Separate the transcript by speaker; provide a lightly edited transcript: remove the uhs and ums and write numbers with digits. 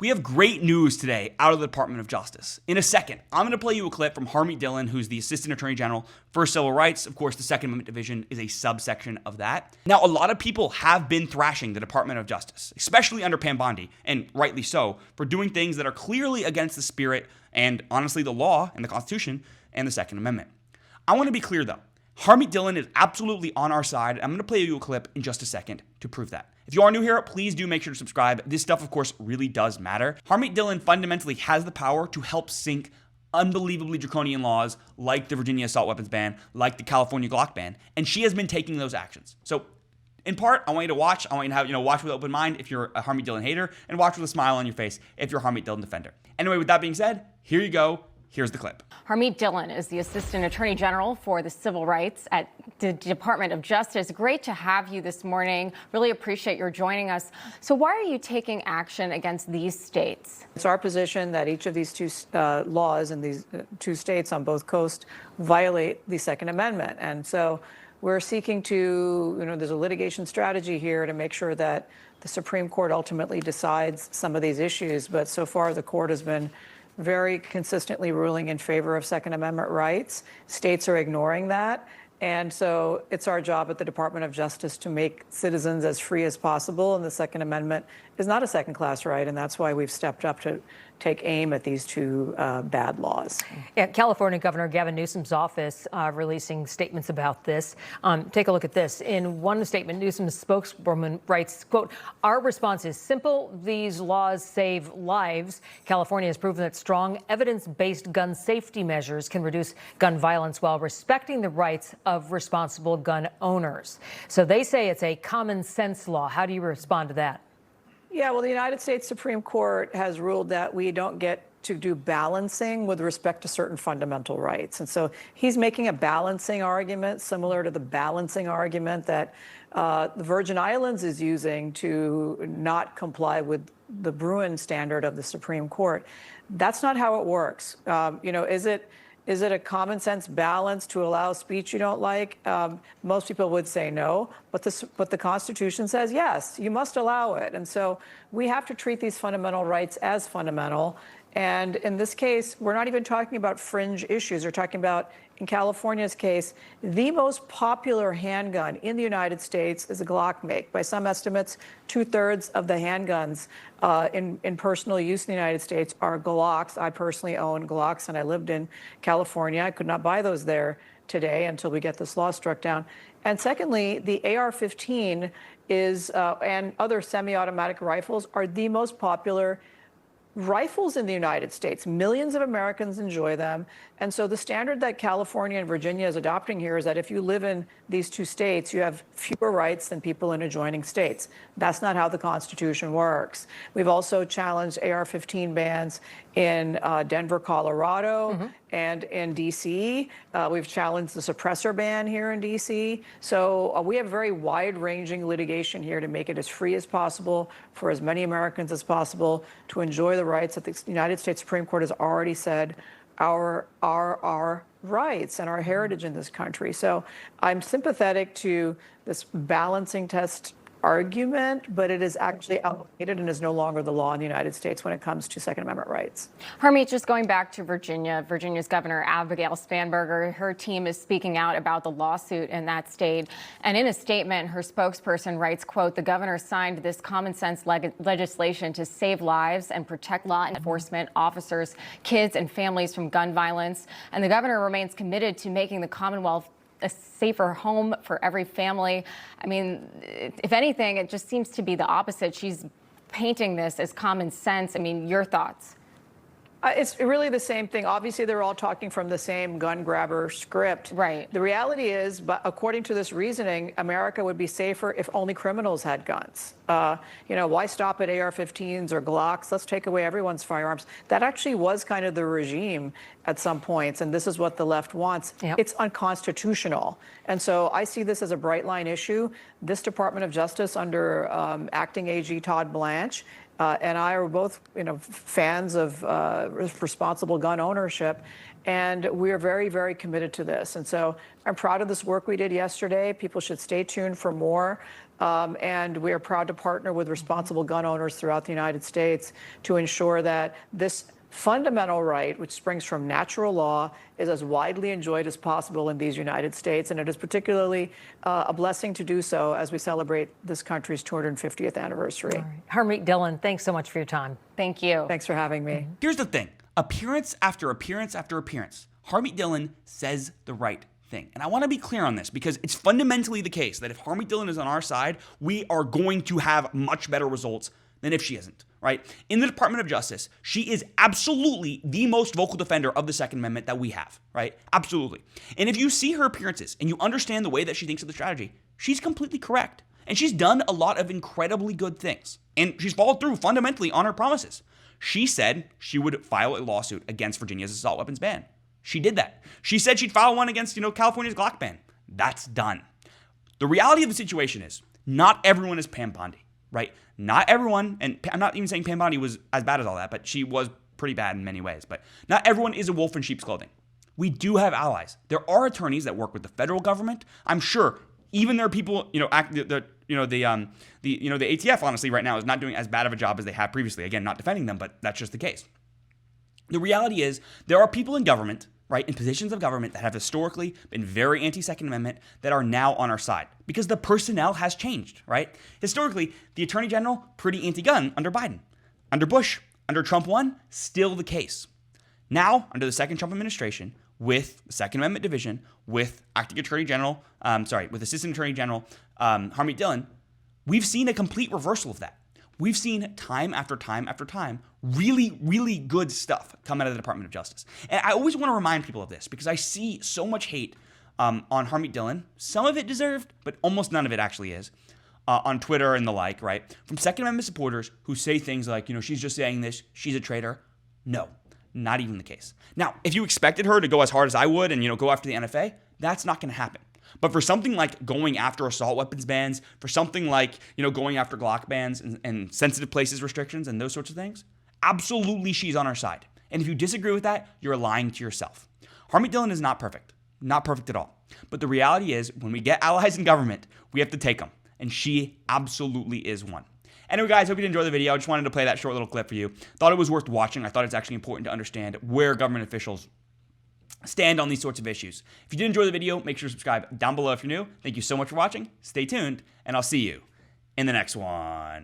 Speaker 1: We have great news today out of the Department of Justice. In a second, I'm going to play you a clip from Harmeet Dhillon, who's the Assistant Attorney General for Civil Rights. Of course, the Second Amendment Division is a subsection of that. Now, a lot of people have been thrashing the Department of Justice, especially under Pam Bondi, and rightly so, for doing things that are clearly against the spirit and, honestly, the law and the Constitution and the Second Amendment. I want to be clear, though. Harmeet Dhillon is absolutely on our side. I'm going to play you a clip in just a second to prove that. If you are new here, please do make sure to subscribe. This stuff, of course, really does matter. Harmeet Dhillon fundamentally has the power to help sink unbelievably draconian laws like the Virginia assault weapons ban, like the California Glock ban, and she has been taking those actions. So, in part, I want you to watch. I want you to have, watch with an open mind if you're a Harmeet Dhillon hater, and watch with a smile on your face if you're a Harmeet Dhillon defender. Anyway, with that being said, here you go. Here's the clip.
Speaker 2: Harmeet Dhillon is the Assistant Attorney General for the Civil Rights at the Department of Justice. Great to have you this morning. Really appreciate your joining us. So why are you taking action against these states?
Speaker 3: It's our position that each of these two laws in these two states on both coasts violate the Second Amendment. And so we're seeking to, there's a litigation strategy here to make sure that the Supreme Court ultimately decides some of these issues. But so far, the court has been very consistently ruling in favor of Second Amendment rights. States are ignoring that. And so it's our job at the Department of Justice to make citizens as free as possible. And the Second Amendment is not a second-class right. And that's why we've stepped up to take aim at these two bad laws.
Speaker 4: Yeah, California Governor Gavin Newsom's office releasing statements about this. Take a look at this. In one statement, Newsom's spokeswoman writes, quote, "Our response is simple. These laws save lives. California has proven that strong evidence-based gun safety measures can reduce gun violence while respecting the rights of responsible gun owners." So they say it's a common sense law. How do you respond to that?
Speaker 3: Yeah, well, the United States Supreme Court has ruled that we don't get to do balancing with respect to certain fundamental rights. And so he's making a balancing argument similar to the balancing argument that the Virgin Islands is using to not comply with the Bruin standard of the Supreme Court. That's not how it works. Is it a common sense balance to allow speech you don't like? Most people would say no, but the Constitution says yes, you must allow it. And so we have to treat these fundamental rights as fundamental. And in this case, we're not even talking about fringe issues. We're talking about, in California's case, the most popular handgun in the United States is a Glock make. By some estimates, 2/3 of the handguns in personal use in the United States are Glocks. I personally own Glocks, and I lived in California. I could not buy those there today until we get this law struck down. And secondly, the AR-15 is, and other semi-automatic rifles are the most popular rifles in the United States. Millions of Americans enjoy them. And so the standard that California and Virginia is adopting here is that if you live in these two states, you have fewer rights than people in adjoining states. That's not how the Constitution works. We've also challenged AR-15 bans in Denver, Colorado, and in D.C. We've challenged the suppressor ban here in D.C. So we have very wide-ranging litigation here to make it as free as possible for as many Americans as possible to enjoy the rights that the United States Supreme Court has already said are our rights and our heritage in this country. So I'm sympathetic to this balancing test argument, but it is actually outdated and is no longer the law in the United States when it comes to Second Amendment rights.
Speaker 2: Harmeet, just going back to Virginia's Governor Abigail Spanberger, her team is speaking out about the lawsuit in that state. And in a statement, her spokesperson writes, quote, "The governor signed this common sense legislation to save lives and protect law enforcement officers, kids, and families from gun violence. And the governor remains committed to making the Commonwealth a safer home for every family." I mean, if anything, it just seems to be the opposite. She's painting this as common sense. I mean, your thoughts?
Speaker 3: It's really the same thing. Obviously, they're all talking from the same gun grabber script.
Speaker 2: Right.
Speaker 3: The reality is, but according to this reasoning, America would be safer if only criminals had guns. Why stop at AR-15s or Glocks? Let's take away everyone's firearms. That actually was kind of the regime at some points, and this is what the left wants.
Speaker 4: Yep.
Speaker 3: It's unconstitutional. And so I see this as a bright line issue. This Department of Justice under acting AG Todd Blanche and I are both, fans of responsible gun ownership, and we are very, very committed to this. And so I'm proud of this work we did yesterday. People should stay tuned for more. And we are proud to partner with responsible gun owners throughout the United States to ensure that this fundamental right, which springs from natural law, is as widely enjoyed as possible in these United States. And it is particularly a blessing to do so as we celebrate this country's 250th anniversary.
Speaker 4: All right. Harmeet Dhillon, thanks so much for your time.
Speaker 2: Thank you.
Speaker 3: Thanks for having me.
Speaker 1: Here's the thing. Appearance after appearance after appearance, Harmeet Dhillon says the right thing. And I want to be clear on this because it's fundamentally the case that if Harmeet Dhillon is on our side, we are going to have much better results than if she isn't, right? In the Department of Justice, she is absolutely the most vocal defender of the Second Amendment that we have, right? Absolutely. And if you see her appearances and you understand the way that she thinks of the strategy, she's completely correct. And she's done a lot of incredibly good things. And she's followed through fundamentally on her promises. She said she would file a lawsuit against Virginia's assault weapons ban. She did that. She said she'd file one against, California's Glock ban. That's done. The reality of the situation is not everyone is Pam Bondi, right? Not everyone, and I'm not even saying Pam Bondi was as bad as all that, but she was pretty bad in many ways. But not everyone is a wolf in sheep's clothing. We do have allies. There are attorneys that work with the federal government. I'm sure even there are people, the ATF honestly right now is not doing as bad of a job as they have previously. Again, not defending them, but that's just the case. The reality is there are people in government, right, in positions of government that have historically been very anti-Second Amendment that are now on our side because the personnel has changed, right? Historically, the Attorney General, pretty anti-gun under Biden. Under Bush, under Trump 1, still the case. Now, under the second Trump administration, with the Second Amendment division, with Acting Attorney General, with Assistant Attorney General Harmeet Dhillon, we've seen a complete reversal of that. We've seen time after time after time really, really good stuff come out of the Department of Justice. And I always want to remind people of this because I see so much hate on Harmeet Dhillon. Some of it deserved, but almost none of it actually is. On Twitter and the like, right? From Second Amendment supporters who say things like, she's just saying this, she's a traitor. No, not even the case. Now, if you expected her to go as hard as I would and, go after the NFA, that's not going to happen. But for something like going after assault weapons bans, for something like, going after Glock bans and sensitive places restrictions and those sorts of things, absolutely she's on our side. And if you disagree with that, you're lying to yourself. Harmeet Dhillon is not perfect. Not perfect at all. But the reality is when we get allies in government, we have to take them. And she absolutely is one. Anyway, guys, hope you enjoyed the video. I just wanted to play that short little clip for you. Thought it was worth watching. I thought it's actually important to understand where government officials stand on these sorts of issues. If you did enjoy the video, make sure to subscribe down below if you're new. Thank you so much for watching. Stay tuned, and I'll see you in the next one.